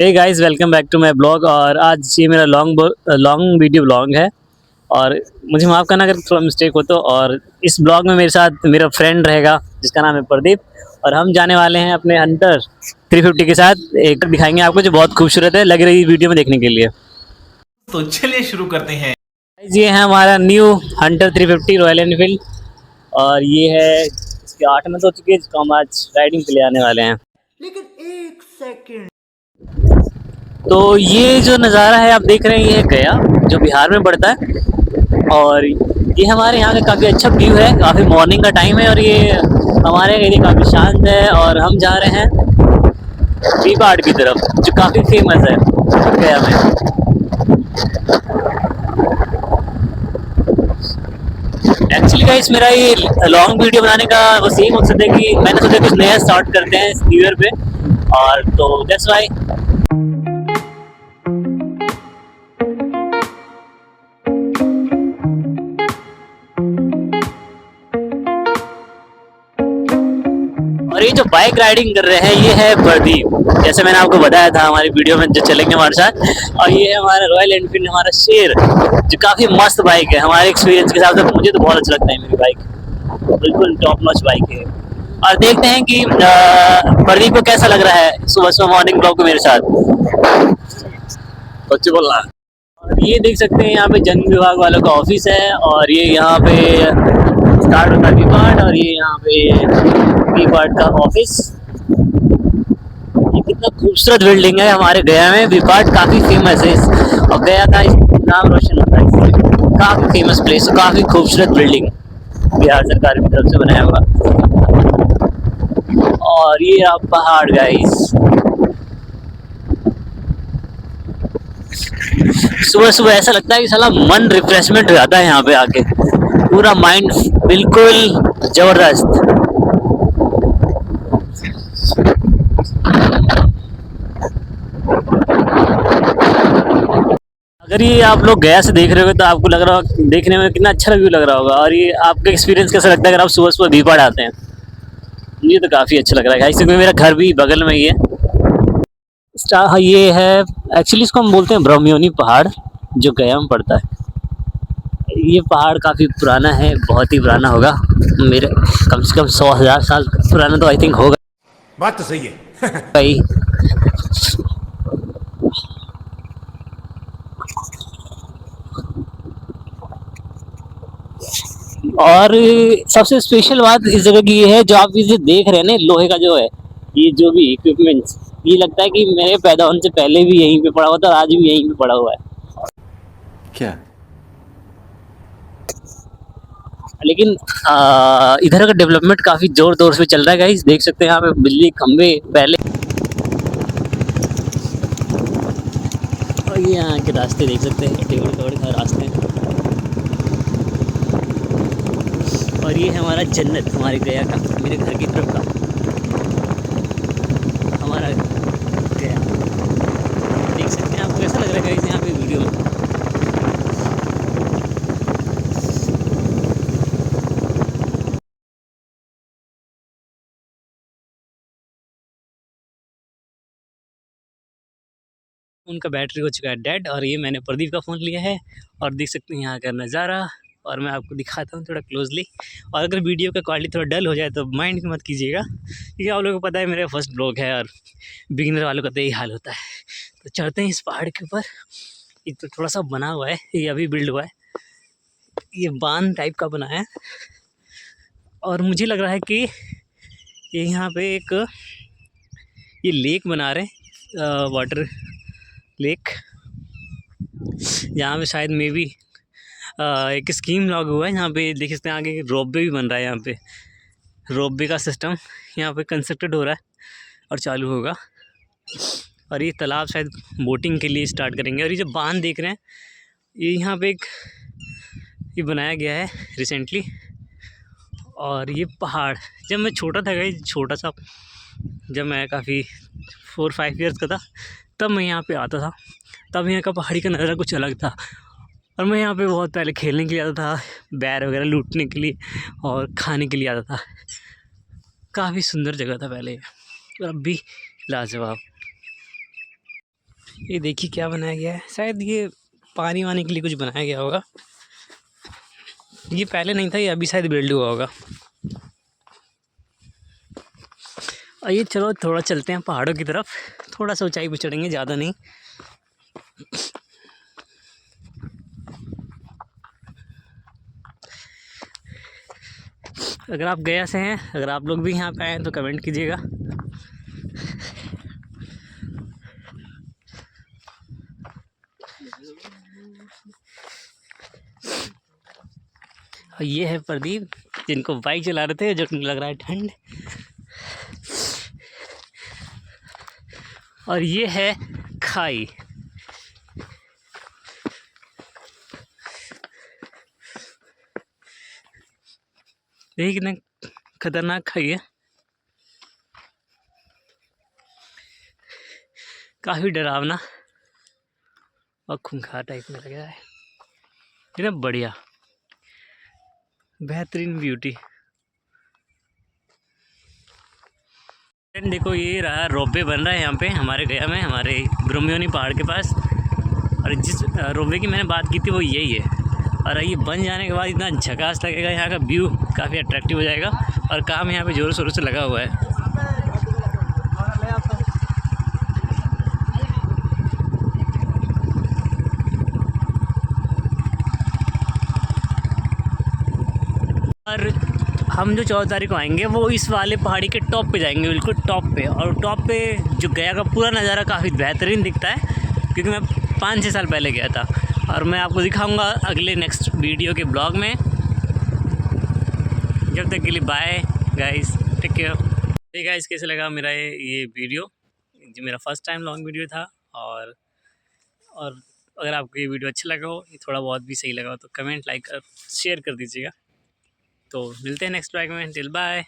Hey guys, welcome back to my blog. और आज ये मेरा लॉन्ग वीडियो ब्लॉग है। और मुझे माफ़ करना अगर थोड़ा मिस्टेक हो तो। और इस ब्लॉग में मेरे साथ मेरा फ्रेंड रहेगा जिसका नाम है प्रदीप। और हम जाने वाले हैं अपने हंटर 350 के साथ। एक दिखाएंगे आपको जो बहुत खूबसूरत है, लग रही वीडियो में देखने के लिए। तो चलिए शुरू करते हैं। Guys, ये है हमारा न्यू हंटर 350 रॉयल एनफील्ड। और ये है इसके 8 मंथ हो चुके हैं जिसको हम आज राइडिंग के लिए आने वाले हैं। लेकिन एक सेकंड। तो ये जो नज़ारा है आप देख रहे हैं, ये है गया जो बिहार में पड़ता है। और ये हमारे यहाँ का काफ़ी अच्छा व्यू है, काफ़ी मॉर्निंग का टाइम है। और ये हमारे एरिया काफ़ी शांत है। और हम जा रहे हैं वी पहाड़ की तरफ जो काफ़ी फेमस है गया में। एक्चुअली गाइस, मेरा ये लॉन्ग वीडियो बनाने का बस यही मकसद है कि मैंने सोचा कुछ नया स्टार्ट करते हैं इस न्यू ईयर पे। और तो दैट्स वाई। और ये जो बाइक राइडिंग कर रहे हैं ये है प्रदीप, जैसे मैंने आपको बताया था हमारी वीडियो में जो चलेंगे हमारे साथ। और ये है हमारा रॉयल एनफील्ड, हमारा शेर, जो काफ़ी मस्त बाइक है। हमारे एक्सपीरियंस के हिसाब से मुझे तो बहुत अच्छा लगता है। मेरी बाइक बिल्कुल टॉप नॉच बाइक है। और देखते हैं कि प्रदीप को कैसा लग रहा है सुबह सुबह मॉर्निंग ब्लॉग में मेरे साथ। बच्चे बोल रहा। और ये देख सकते हैं यहाँ पे जन विभाग वालों का ऑफिस है। और ये यहाँ पे स्टार्ट होता है वी पार्ट। और ये यहाँ पे वी पार्ट का ऑफिस। ये कितना खूबसूरत बिल्डिंग है हमारे गया में। वी पार्ट काफ़ी फेमस है और गया का नाम रोशन होता है इससे। काफ़ी फेमस प्लेस, काफ़ी खूबसूरत बिल्डिंग बिहार सरकार की तरफ से बनाया हुआ। और ये आप पहाड़ गाइस, सुबह सुबह ऐसा लगता है कि साला मन रिफ्रेशमेंट हो जाता है यहाँ पे आके। पूरा माइंड बिल्कुल जबरदस्त। अगर ये आप लोग गया से देख रहे हो तो आपको लग रहा होगा, देखने में कितना अच्छा व्यू लग रहा होगा। और ये आपका एक्सपीरियंस कैसा लगता है अगर आप सुबह सुबह भीपाड़ आते हैं? मुझे तो काफ़ी अच्छा लग रहा है क्योंकि मेरा घर भी बगल में ही है। हाँ, ये है एक्चुअली इसको हम बोलते हैं ब्रह्मयोनी पहाड़ जो गया में पड़ता है। ये पहाड़ काफ़ी पुराना है, बहुत ही पुराना होगा। मेरे कम से कम 100,000 साल पुराना तो आई थिंक होगा बात तो सही है। ही। और सबसे स्पेशल बात इस जगह की ये है, जो आप इसे देख रहे हैं ना, लोहे का जो है ये जो भी इक्विपमेंट्स, ये लगता है कि मेरे पैदा होने से पहले भी यहीं पे पड़ा हुआ था और आज भी यहीं पे पड़ा हुआ है। क्या? लेकिन इधर का डेवलपमेंट काफ़ी जोर तोर से चल रहा है गाइस। देख सकते हैं यहाँ पे बिजली खंभे पहले। और ये यहाँ के रास्ते देख सकते हैं, टेबल कवर का रास्ते हैं। और ये है हमारा जन्नत, हमारे गया का, मेरे घर की तरफ का हमारा गया। देख सकते हैं, आपको कैसा लग रहा है गाइस यहाँ पे वीडियो में? उनका बैटरी हो चुका है डेड और ये मैंने प्रदीप का फ़ोन लिया है। और देख सकते हैं यहाँ का नज़ारा। और मैं आपको दिखाता हूँ थोड़ा क्लोजली। और अगर वीडियो का क्वालिटी थोड़ा डल हो जाए तो माइंड मत कीजिएगा, क्योंकि आप लोगों को पता है मेरा फर्स्ट ब्लॉग है और बिगिनर वालों का तो यही हाल होता है। तो चढ़ते हैं इस पहाड़ के ऊपर। ये तो थोड़ा सा बना हुआ है, ये अभी बिल्ड हुआ है, ये बांध टाइप का बना है। और मुझे लग रहा है कि ये यहाँ पे एक ये लेक बना रहे हैं, वाटर लेक, यहाँ पे शायद मे बी एक स्कीम लागू हुआ है। यहाँ पे देख सकते हैं आगे रोपवे भी बन रहा है। यहाँ पे रोपवे का सिस्टम यहाँ पे कंस्ट्रक्टेड हो रहा है और चालू होगा। और ये तालाब शायद बोटिंग के लिए स्टार्ट करेंगे। और ये जो बांध देख रहे हैं, ये यहाँ पे एक ये बनाया गया है रिसेंटली। और ये पहाड़, जब मैं छोटा था गई, छोटा सा, जब मैं काफ़ी 4-5 ईयर्स का था, तब मैं यहाँ पे आता था। तब यहाँ का पहाड़ी का नज़ारा कुछ अलग था। और मैं यहाँ पे बहुत पहले खेलने के लिए आता था, बैर वगैरह लूटने के लिए और खाने के लिए आता था। काफ़ी सुंदर जगह था पहले और अब भी लाजवाब। ये देखिए क्या बनाया गया है, शायद ये पानी वानी के लिए कुछ बनाया गया होगा। ये पहले नहीं था, ये अभी शायद बिल्ड हुआ होगा। आइए चलो थोड़ा चलते हैं पहाड़ों की तरफ, थोड़ा सा ऊंचाई पर चढ़ेंगे, ज़्यादा नहीं। अगर आप गया से हैं, अगर आप लोग भी यहाँ पे आए हैं तो कमेंट कीजिएगा। और ये है प्रदीप, जिनको बाइक चला रहे थे, जो लग रहा है ठंड। और ये है खाई। देखिए कितने खतरनाक खाई है, काफ़ी डरावना और खूंखार टाइप में लग रहा है। कितना बढ़िया, बेहतरीन ब्यूटी। देखो ये रहा रोपवे बन रहा है यहाँ पे हमारे गया में, हमारे ब्रह्मयोनी पहाड़ के पास। और जिस रोपवे की मैंने बात की थी वो यही है। और ये बन जाने के बाद इतना झकास लगेगा, यहाँ का व्यू काफ़ी अट्रैक्टिव हो जाएगा। और काम यहाँ पे ज़ोरों शोरों से लगा हुआ है। और हम जो 14 तारीख को आएंगे वो इस वाले पहाड़ी के टॉप पे जाएंगे, बिल्कुल टॉप पे। और टॉप पे जो गया का पूरा नज़ारा काफ़ी बेहतरीन दिखता है, क्योंकि मैं 5-6 साल पहले गया था। और मैं आपको दिखाऊंगा अगले नेक्स्ट वीडियो के ब्लॉग में। जब तक के लिए बाय गाइस, टेक केयर। ठीक है, कैसे लगा मेरा ये वीडियो, जो मेरा फर्स्ट टाइम लॉन्ग वीडियो था। और अगर आपको ये वीडियो अच्छा लगा हो, ये थोड़ा बहुत भी सही लगा हो, तो कमेंट, लाइक और शेयर कर दीजिएगा। तो मिलते हैं नेक्स्ट ब्लॉग में, टिल बाय।